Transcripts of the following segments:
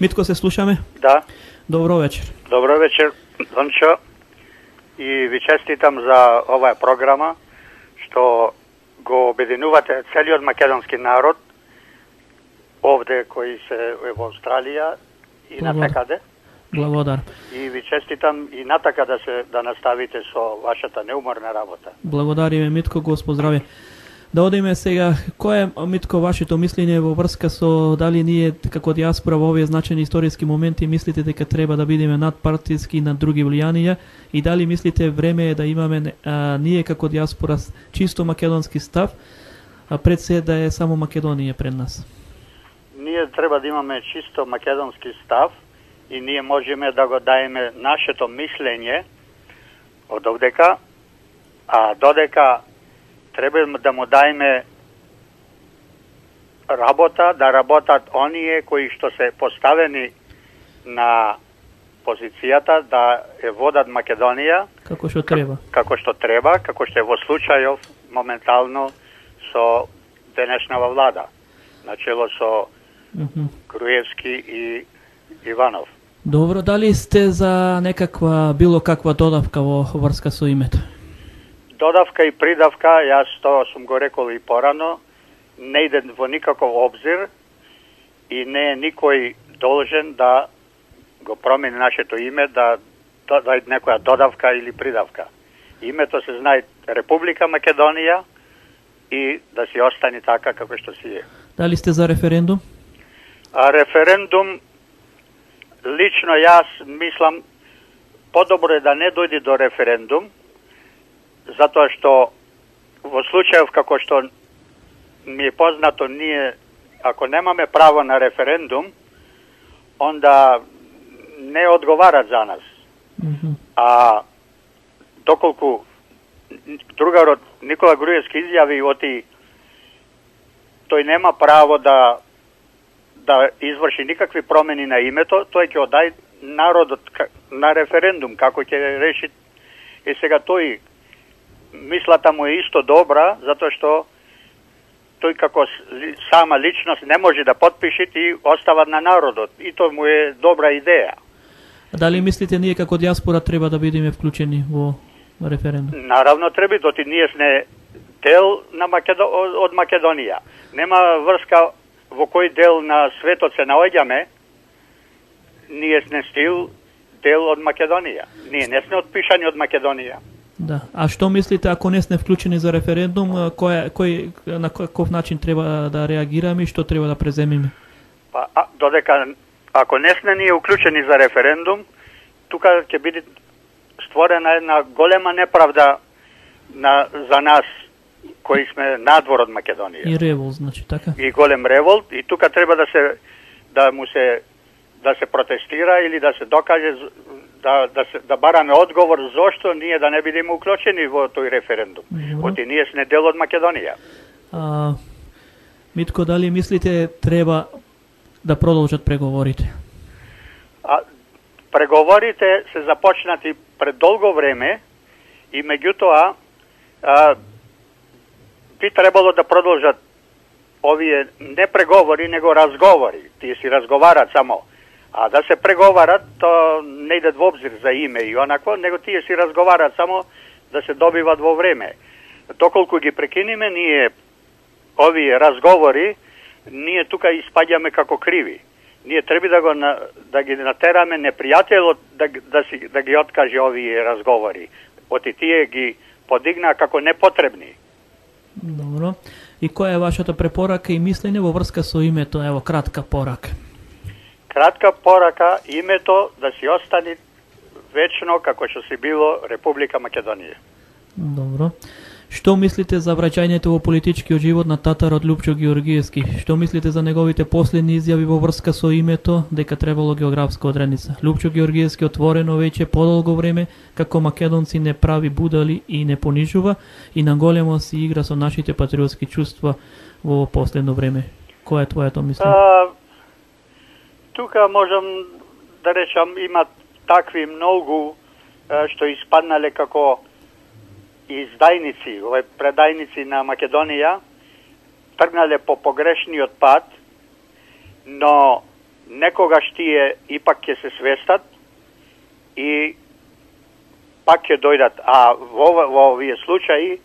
Митко, се слушаме? Да. Добро вечер. Добро вечер, Дончо. И ви честитам за оваа програма, што го обединувате целиот македонски народ, овде кои се во Австралија и натакаде. Благодар. И ви честитам и натака да наставите со вашата неуморна работа. Благодариме, Митко, го поздрави. Да одиме сега, кој е, Митко, вашето мислење во врска со дали ние како диаспора во овие значени историски моменти мислите дека треба да бидеме надпартиски и над други влијанија и дали мислите време е да имаме ние како диаспора чисто македонски став, а пред се да е само Македонија пред нас? Ние треба да имаме чисто македонски став и ние можеме да го даеме нашето мислење од овдека, а додека треба да му даеме работа, да работат оние кои што се поставени на позицијата да е водат Македонија како што треба. Како што треба, како што е во случајов моментално со денешнава влада, начело со Груевски и Иванов. Добро, дали сте за некаква, било каква додавка во врска со името? Додавка и придавка, јас тоа сум го рекол и порано, не иде во никаков обзир и не е никој должен да го промени нашето име, да иде некоја додавка или придавка. Името се знае Република Македонија и да си остане така како што си е. Дали сте за референдум? Референдум, лично јас мислам, подобро е да не дојде до референдум, затоа што во случајов како што ми е познато, ние ако немаме право на референдум, онда не одговарат за нас. А доколку другарот Никола Груевски изјави оти тој нема право да изврши никакви промени на името, тој ќе одај народот на референдум како ќе реши. И сега тој мислата му е исто добра, затоа што тој како сама личност не може да потпише и остава на народот. И тоа му е добра идеја. Дали мислите ние како диаспора треба да бидеме вклучени во референдум? Наравно треба, доти ние сме дел на од Македонија. Нема врска во кој дел на светот се наоѓаме, ние сме стил дел од Македонија. Ние не сме отпишани од Македонија. Да. А што мислите ако не сме вклучени за референдум, на каков начин треба да реагираме и што треба да преземеме? Па додека ако не сме ние уклучени за референдум, тука ќе биде створена една голема неправда за нас кои сме надвор од Македонија. И револт, значи така? И голем револт, и тука треба да се протестира или да се докаже да бараме одговор зошто ние да не бидеме уклучени во тој референдум. Оти ние сме дел од Македонија. Митко, дали мислите треба да продолжат преговорите? Преговорите се започнати пред долго време и меѓутоа би требало да продолжат овие не преговори, него разговори. Тие си разговарат само. А да се преговарат, то не идат во обзир за име и онакво, него тие си разговарат само да се добиват во време. Доколку ги прекиниме ние овие разговори, ние тука испаѓаме како криви. Ние треба да ги натераме непријателот да ги откаже овие разговори. Оти тие ги подигнаа како непотребни. Добро. И која е вашата препорака и мислење во врска со името? Ево, кратка порака. Кратка порака, името да си остане вечно како што си било Република Македонија. Добро. Што мислите за враќањето во политичкиот живот на татарот Љупчо Георгиевски? Што мислите за неговите последни изјави во врска со името дека требало географска одредница? Љупчо Георгиевски отворено веќе подолго време како македонци не прави будали и не понижува и на големо си игра со нашите патриотски чувства во последно време. Кој е твоето мислење? Тука можам да речам има такви многу што испаднале како издајници, предајници на Македонија, тргнале по погрешниот пат, но некогаш тие ипак ќе се свестат и пак ќе дојдат. А во овие случаи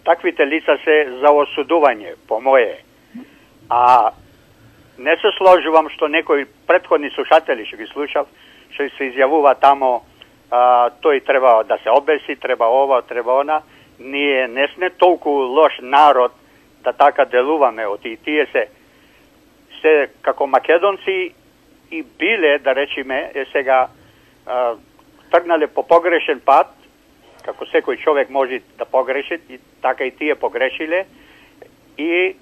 таквите лица се за осудување, по мое. А не се сложувам што некои претходни слушатели што ги слушав, што се изјавува тамо, тој треба да се обеси, треба ова, треба она. Ние не сме толку лош народ да така делуваме. И тие се како македонци и биле, да речеме, сега тргнале по погрешен пат, како секој човек може да погреши, и така и тие погрешиле, и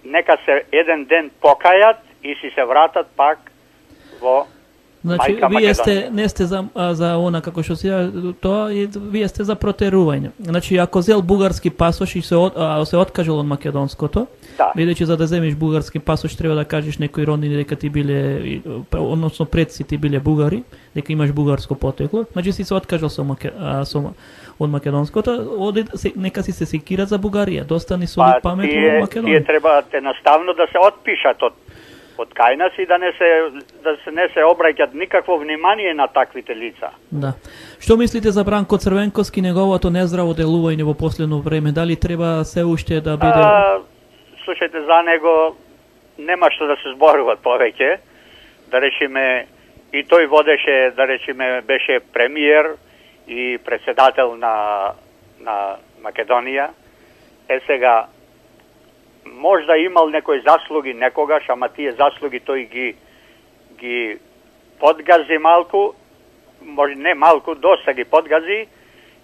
нека се еден ден покајат и си се вратат пак во Значи, мајка Македонија. не сте за она како што се тоа, и вие сте за протерување. Значи, ако зел бугарски пасош и се откажал од македонското, Да. бидејќи за да земеш бугарски пасош треба да кажеш некои роднини дека ти биле, односно предци ти биле бугари, дека имаш бугарско потекло, значи си се откажал од македонското, нека си се секира за Бугарија, доста ни соли памет во Тие Македонија. треба едноставно да се отпишат од кај нас и да не се обраќат никакво внимание на таквите лица. Да. Што мислите за Бранко Црвенковски, неговото нездраво делување во последно време? Дали треба се уште да биде... Слушајте, за него нема што да се зборуваат повеќе. Да речеме, и тој водеше, да речеме, беше премиер и председател на Македонија. Сега, можда имал некои заслуги некогаш, ама тие заслуги тој ги подгази малку, може не малку, доста ги подгази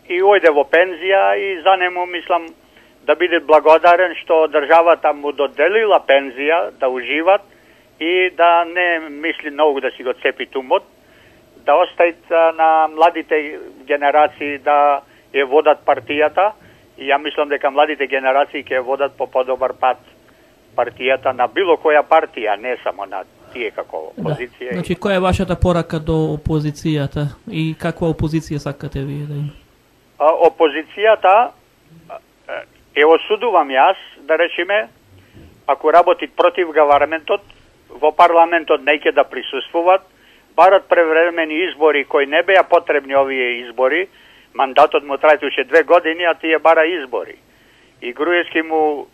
и ојде во пензија и за нему мислам да биде благодарен што државата му доделила пензија, да уживат и да не мисли многу да си го цепи тумот, да оставит на младите генерации да ја водат партијата. И ја мислам дека младите генерации ќе водат по подобар пат партијата на било која партија, не само на тие како опозиција. Да. Значи, која е вашата порака до опозицијата и каква опозиција сакате вие да има? Опозицијата осудувам јас, да речеме, ако работи против гаварментот, во парламентот не ќе да присуствуваат, барат превремени избори кои не беа потребни овие избори. Мандатот му трајаше 2 години, а тие бара избори. И Груевски му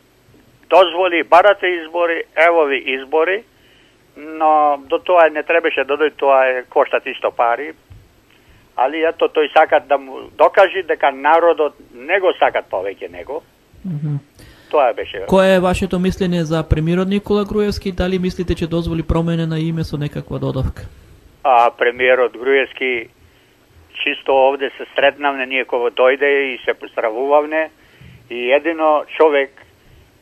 дозволи, барате избори, евови избори, но до тоа не требаше да дојде, тоа коштат исто пари. Али ето тој сакат да му докажи дека народот не го сакат повеќе него. Тоа беше. Кое е вашето мислење за премиерот Никола Груевски? Дали мислите че дозволи промена на име со некаква додавка? Премиерот Груевски чисто овде се сретнавне, ние кога дојде и се поздравувавне, и едино човек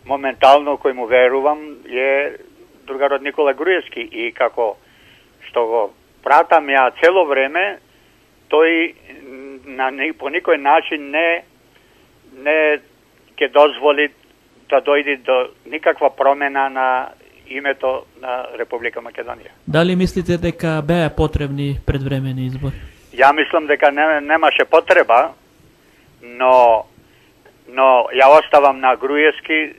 моментално кој му верувам е другарот Никола Груевски, и како што го пратам ја цело време, тој по никој начин не ќе дозволи да дојде до никаква промена на името на Република Македонија. Дали мислите дека беа потребни предвремени избори? Ја мислам дека немаше потреба, но ја оставам на Груевски,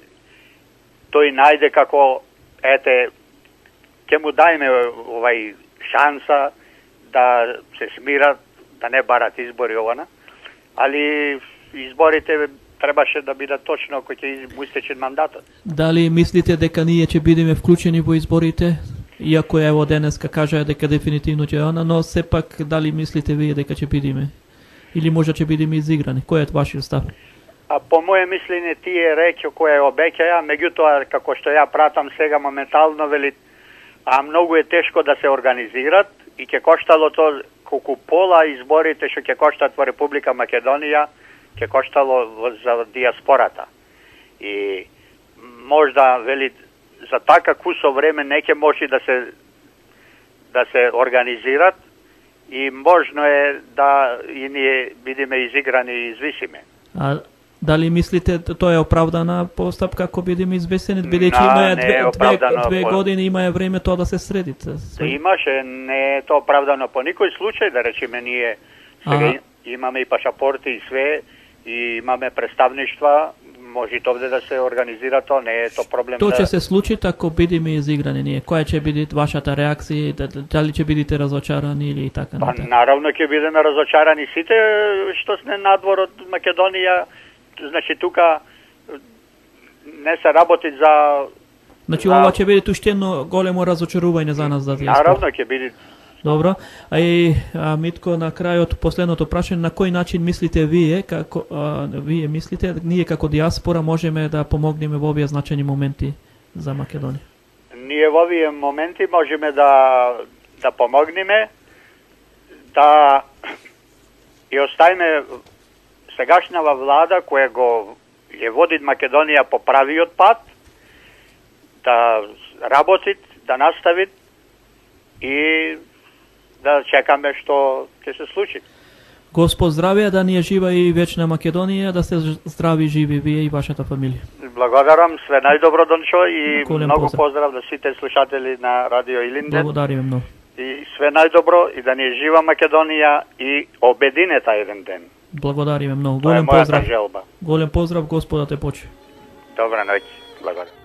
тој најде како, ќе му дајме шанса да се смират, да не барат избори ована, али изборите требаше да бидат точно кој ќе му истече мандатот. Дали мислите дека ние ќе бидеме вклучени во изборите? Иако ево денеска кажа дека дефинитивно ќе она, но сепак дали мислите вие дека ќе бидеме? Или може ќе бидеме изиграни? Кој е вашиот став? По моје мислење тие речи кои обеќаја, меѓутоа како што ја пратам сега моментално велит, многу е тешко да се организират и ќе коштало тоа колку пола изборите што ќе коштат во Република Македонија, ќе коштало за диаспората. И можда велит за така кусо време не ќе може да се организират и можно е да и ние бидеме изиграни и извисиме. Дали мислите тоа е оправдана постапка ако бидеме извесени, бидејќи има 2 години има време тоа да се среди? Имаше, не е тоа оправдано по никој случај, да речеме ние сега имаме и пашапорти и све, и имаме представништва, може овде да се организира тоа, не е тоа проблем. Тоа ќе се случи ако бидеме изиграни ние. Која ќе биде вашата реакција, дали ќе бидете разочарани или така Па натаму? наравно ќе бидеме разочарани сите што сме надвор од Македонија. Значи тука не се работи за Значи ова ќе биде туштено големо разочарување за нас за диаспора. Наравно ќе биде. Добро. Митко, на крајот последното прашање, на кој начин мислите вие, вие мислите ние како диаспора можеме да помогнеме во овие значајни моменти за Македонија? Ние во овие моменти можеме да помогнеме, да и оставиме сегашнава влада која го ја води Македонија по правиот пат, да работи, да настави и да чекаме што ќе се случи. Господ здравје, да ни е жива и вечна Македонија, да сте здрави и живи вие и вашата фамилија. Благодарам, све најдобро, Дончо, и Голем многу поздрав да сите слушатели на Радио Илинден. Благодариме многу. И све најдобро и да ни е жива Македонија и обединета еден ден. Благодариме многу. Тоа е Голем мојата поздрав. желба. Голем поздрав, Господа те почи. Добра ноќ. Благодарам.